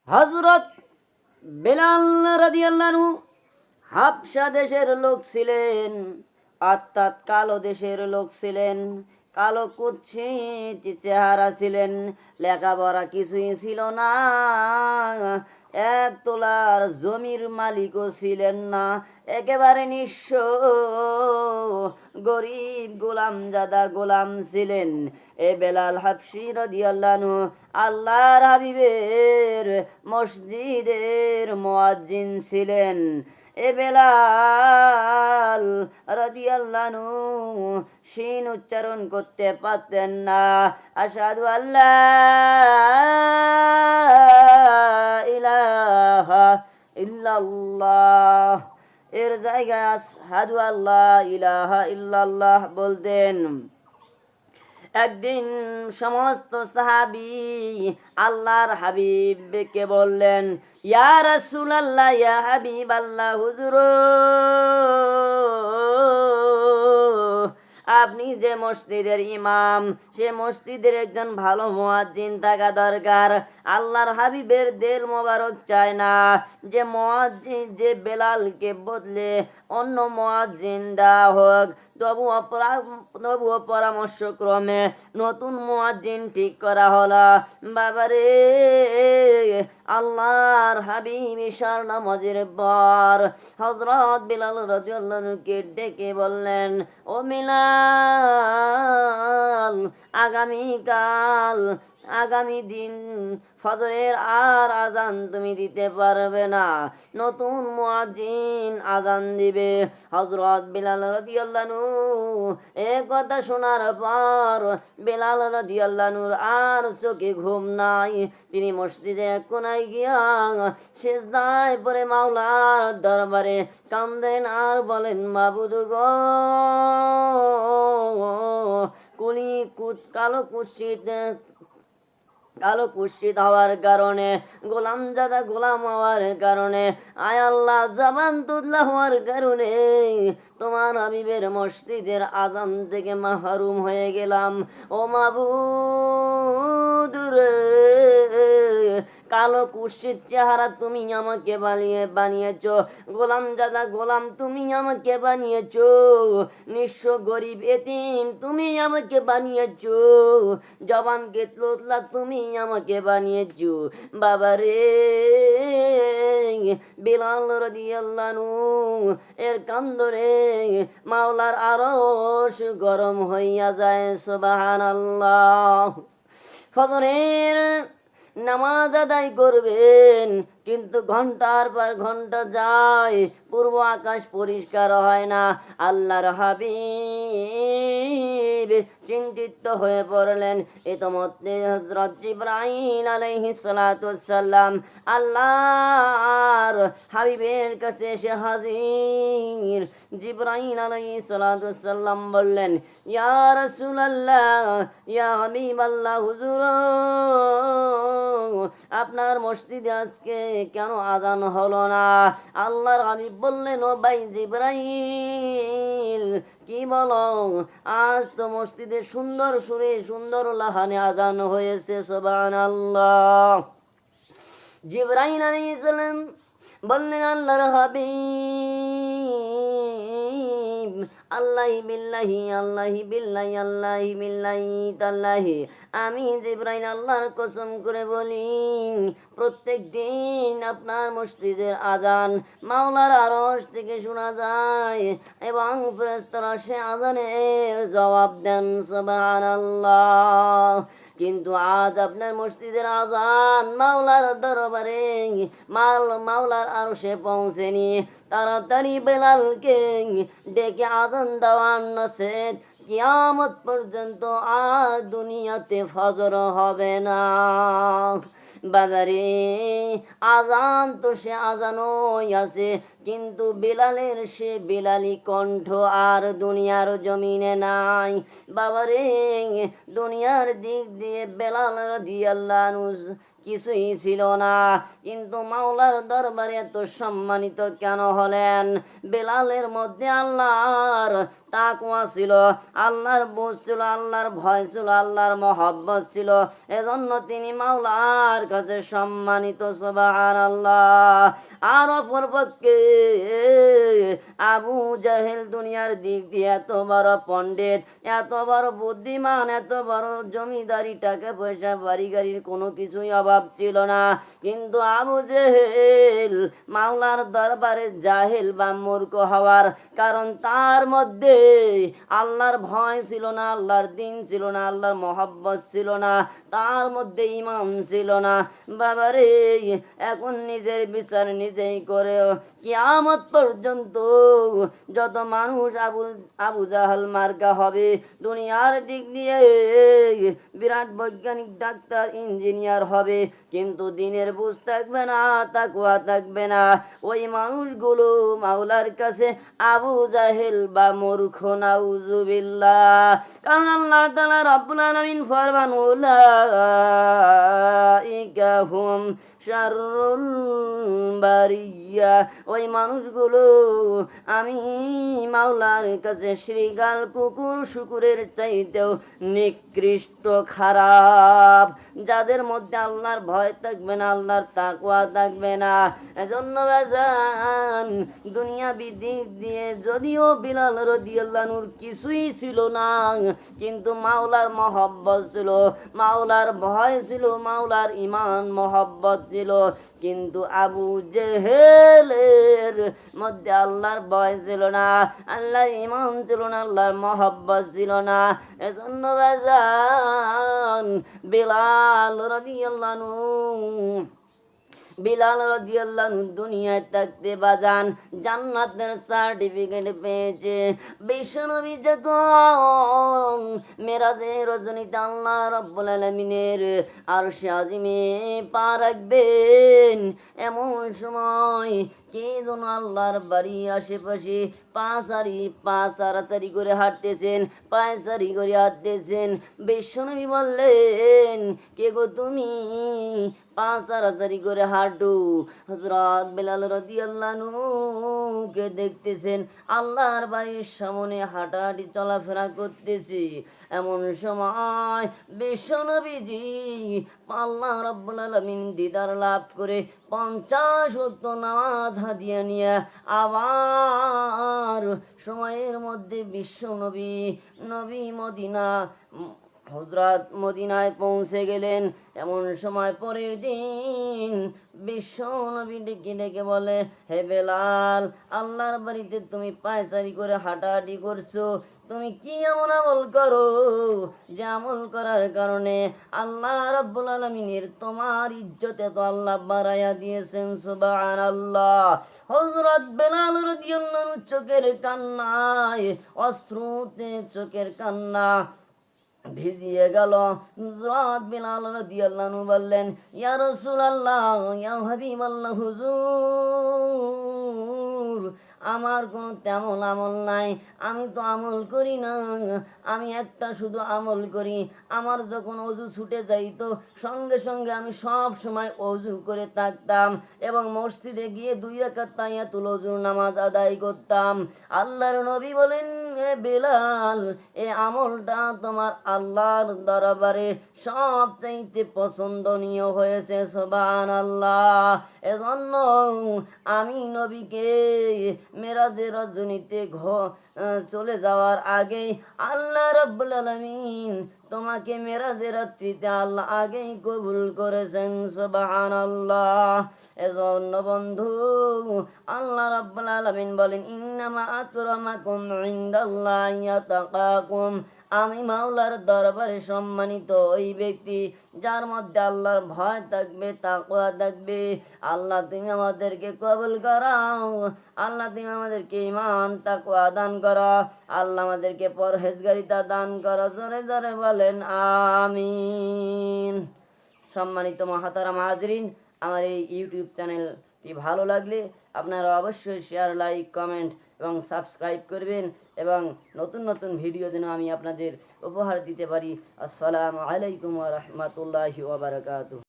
হযরত বেলাল রাদিয়াল্লাহু হাবশা দেশের লোক ছিলেন, অর্থাৎ কালো দেশের লোক ছিলেন। কালো কুৎসিত চেহারা ছিলেন, লেখাপড়া কিছুই ছিল না, এক তোলার জমির মালিকও ছিলেন না, একেবারে নিঃস্ব গরিব গোলামজাদা গোলাম ছিলেন। এ বেলাল হাবশী রাদিয়াল্লাহু আনহু আল্লাহর হাবিবের মসজিদের মুয়াজ্জিন ছিলেন। এ বেলাল রাদিয়াল্লাহু আনহু শিন উচ্চারণ করতে পারতেন না। আশহাদু আল্লা ইলাহা ইল্লাল্লাহ এর জায়গায় আশহাদু আল্লা ইলাহা ইল্লাল্লাহ বলতেন। একদিন সমস্ত সাহাবী আল্লাহর হাবিবকে বললেন, ইয়া রাসূলুল্লাহ, ইয়া হাবিবাল্লাহ, হুজুর, আপনি যে মসজিদের ইমাম, সে মসজিদের একজন ভালো মুয়াজ্জিন থাকা দরকার। আল্লাহর হাবিবের দিল মোবারক চায় না যে মুয়াজ্জিন, যে বেলালকে বদলে অন্য মুয়াজ্জিন দেওয়া হোক। তবুও পরামর্শক্রমে নতুন মুয়াজ্জিন ঠিক করা হলো। বাবারে, আল্লাহর হাবিব ঈশার নামাজের পর হযরত বেলাল রাদিয়াল্লাহু আনহুকে ডেকে বললেন, ও বেলাল, আগামী দিন ফজরের আর আজান তুমি দিতে পারবে না, নতুন মুয়াজ্জিন আজান দিবে। হযরত বেলাল রাদিয়াল্লাহু আনহু এ কথা শোনার পর বেলাল রাদিয়াল্লাহু আনহুর আর চোখে ঘুম নাই। তিনি মসজিদে এক কোনায় গিয়া সিজদায় পড়ে মাওলার দরবারে কান্দেন আর বলেন, মাবুদ গো, কালো কুৎসিত হওয়ার কারণে, গোলামজাদা গোলাম হওয়ার কারণে, আয় আল্লাহ, জবান তুল্লা হওয়ার কারণে তোমার হাবিবের মসজিদের আজান থেকে মাহরুম হয়ে গেলাম। ও মাবুদ রে, কালো কুৎসিত চেহারা তুমি আমাকে বানিয়েছ, গোলামজাদা গোলাম তুমি আমাকে বানিয়েছ, নিঃস্ব গরিব এতিম তুমি আমাকে বানিয়েছ, জবানকে তোতলা তুমি আমাকে বানিয়েছ। বাবারে, বেলাল রাদিয়াল্লাহু আনহু এর কান্দরে মাওলার আরশ গরম হইয়া যায়। সুবহানাল্লাহ। ফজরের নামাজ আদায় করবেন, কিন্তু ঘন্টার পর ঘন্টা যায়, পূর্ব আকাশ পরিষ্কার হয় না। আল্লাহর হাবিব চিন্তিত হয়ে পড়লেন। ইতোমধ্যে হযরত জিবরাইল আলাইহিস সালাতু ওয়াস সালাম আল্লাহর হাবিবের কাছে এসে হাজির। জিবরাইল আলাইহিস সালাতু ওয়াস সালাম বললেন, ইয়া রাসূলুল্লাহ, ইয়া হাবিবাল্লাহ, হুজুর, আপনার মসজিদে আজকে কেন আজান হলো না? আল্লাহর হাবিব বললেন, ও ভাই জিবরাইল, কি বলো, আজ তো মসজিদে সুন্দর সুরে সুন্দর লাহানে আজান হয়েছে। সুবহানাল্লাহ। জিবরাইল আলাইহিস সালাম বললেন, আল্লাহর হাবিব, আল্লাহি বিল্লাহি, আল্লাহি বিল্লাহি, আল্লাহি বিল্লাহি তাল্লাহি, আমি জিবরাইল আল্লাহর কসম করে বলি, প্রত্যেক দিন আপনার মসজিদের আজান মাওলার আরশ থেকে শোনা যায় এবং ফেরেশতারা সে আজানের জবাব দেন। সুবহানাল্লাহ। কিন্তু আজ আপনার মসজিদের আজান মাওলার দরবারে, মাওলার আরশে পৌঁছেনি। তাড়াতাড়ি বেলালকে ডেকে আজান দেওয়ার নসেদ, কিয়ামত পর্যন্ত আর দুনিয়াতে ফজর হবে না। বাজারে আজান তো সে আজানই আছে, কিন্তু বেলালের সে বেলালি কণ্ঠ আর দুনিয়ার জমিনে নাই। বাবারে, দুনিয়ার দিক দিয়ে বেলাল রাদিয়াল্লাহু আনহু কিছুই ছিল না, কিন্তু মাওলার দরবারে এত সম্মানিত কেন হলেন? বেলালের মধ্যে আল্লাহর তাকওয়া ছিল, আল্লাহর বোঝ ছিল, আল্লাহর ভয় ছিল, আল্লাহর মহব্বত ছিল, এজন্য তিনি মাওলার কাছে সম্মানিত। সুবহানাল্লাহ। আর অপরপক্ষে আবু জাহেল দুনিয়ার দিক দিয়ে এত বড় পণ্ডিত, এত বড় বুদ্ধিমান, এত বড় জমিদারি, টাকা পয়সা, বাড়ি গাড়ির কোনো কিছুই অভাব ছিল না, কিন্তু আবু জেহেল মাওলার দরবারে জাহেল বা মূর্খ হওয়ার কারণ তার মধ্যে আল্লাহর ভয় ছিল না, আল্লাহর দিন ছিল না, আল্লাহর মহব্বত ছিল না, তার মধ্যে ইমান ছিল না। বাবারে, এখন নিজের বিচার নিজেই করে কিয়ামত পর্যন্ত যত মানুষ আবু জাহাল মার্কা হবে, দুনিয়ার দিক দিয়ে বিরাট বৈজ্ঞানিক, ডাক্তার, ইঞ্জিনিয়ার হবে, কিন্তু দিনের বুঝ থাকবে না, তাকওয়া থাকবে না, ওই মানুষগুলো মাওলার কাছে আবু জাহেল বা মূর্খ। নাউজুবিল্লাহ। কারণ আল্লাহ তাআলা রাব্বুল আলামিন ফরমান, উলাইকা হুম শাররুল বারিয়া, ওই মানুষগুলো আমি মাওলার কাছে শ্রীগাল, কুকুর, শুকুরের চাইতেও নিকৃষ্ট, খারাপ, যাদের মধ্যে আল্লাহর ভয় থাকবে না, আল্লাহর তাকওয়া থাকবে না। এজন্য বাজান, দুনিয়াবি দিক দিয়ে যদিও বিলাল রাদিয়াল্লাহু আনহুর কিছুই ছিল না, কিন্তু মাওলার মহব্বত ছিল, মাওলার ভয় ছিল, মাওলার ইমান মহব্বত ছিল। কিন্তু আবু জেহেলের মধ্যে আল্লাহর ভয় ছিল না, আল্লাহর ইমান ছিল না, আল্লাহর মহব্বত ছিল না। এজন্য বাজান, বিলাল রাদিয়াল্লাহু দুনিয়ায় থাকতে বাজান জান্নাতের সার্টিফিকেট পেয়েছে। বিশ্বনবী যখন মেরাজের রজনীতে আল্লাহ রাব্বুল আলামিনের আরশে আজিমে পা রাখবেন, এমন সময় কে যেন আল্লাহর বাড়ির আশেপাশে পাঁচারি করে হাঁটতেছেন, পায়চারি করে হাঁটতেছেন। বিশ্বনবী বললেন, কে গো তুমি পাঁচারি করে হাঁটু? হযরত বেলাল রাদিয়াল্লাহু কে দেখতেছেন আল্লাহর বাড়ির সামনে হাঁটাহাঁটি চলাফেরা করতেছি। এমন সময় বিশ্বনবীজি আল্লাহ রাব্বুল আলামিন দিদার লাভ করে 50 ওয়াক্ত নামাজ হাদিয়া নিয়ে আবার সময়ের মধ্যে বিশ্বনবী মদিনা হযরত মদিনায় পৌঁছে গেলেন। এমন সময় পরের দিন বিশ্ব নবী ডেকে ডেকে বলে, হে বেলাল, আল্লাহর বাড়িতে তুমি পায়চারি করে হাঁটাহাঁটি করছো, তুমি কি এমন আমল করো যে আমল করার কারণে আল্লাহ রাব্বুল আলামিনের তোমার ইজ্জতে তো আল্লাহ বাড়াইয়া দিয়েছেন? সুবহানাল্লাহ। হযরত বেলাল রাদিয়াল্লাহু চোখের কান্নায়, অশ্রুতে চোখের কান্না ভিজিয়ে গেল। হযরত বেলাল রাদিয়াল্লাহু বললেন, ইয়া রাসূলুল্লাহ, ইয়া হাবিবাল্লাহ, হুজুর, আমার কোনো তেমন আমল নাই, আমি তো আমল করি না, আমি একটা শুধু আমল করি, আমার যখন অজু ছুটে যাইত সঙ্গে সঙ্গে আমি সব সময় অজু করে থাকতাম এবং মসজিদে গিয়ে 2 রাকাত তাহিয়াতুল ওযুর নামাজ আদায় করতাম। আল্লাহর নবী বলেন, এ বেলাল, এই আমলটা তোমার আল্লাহর দরবারে সবচাইতে পছন্দনীয় হয়েছে। সুবহানাল্লাহ। এজন্য আমি নবীকে মেরাজের রজনীতে চলে যাওয়ার আগেই আল্লাহ রাব্বুল আলামিন তোমাকে মেরাজের রাত্রিতে আল্লাহ আগেই কবুল করেছেন। সুবহানাল্লাহ। এজন্য বন্ধু, আল্লাহ রাব্বুল আলামিন বলেন, ইন্নামা আকরামাকুম ইনদাল্লাহি আতাকাকুম, আমি মাওলার দরবারে সম্মানিত ওই ব্যক্তি যার মধ্যে আল্লাহর ভয় থাকবে, তাকওয়া থাকবে। আল্লাহ তুমি আমাদেরকে কবুল করাও, আল্লাহ তুমি আমাদেরকে ঈমান তাকওয়া দান করো, আল্লাহ আমাদেরকে পরহেজগারিতা দান করো। জোরে জোরে বলেন আমিন। সম্মানিত মহাতারাম হাজরিন, আমার এই ইউটিউব চ্যানেলটি ভালো লাগলে আপনারা অবশ্যই শেয়ার, লাইক, কমেন্ট এবং সাবস্ক্রাইব করবেন এবং নতুন নতুন ভিডিও যেন আমি আপনাদের উপহার দিতে পারি। আসসালামু আলাইকুম ওয়া রাহমাতুল্লাহি ওয়া বারাকাতুহু।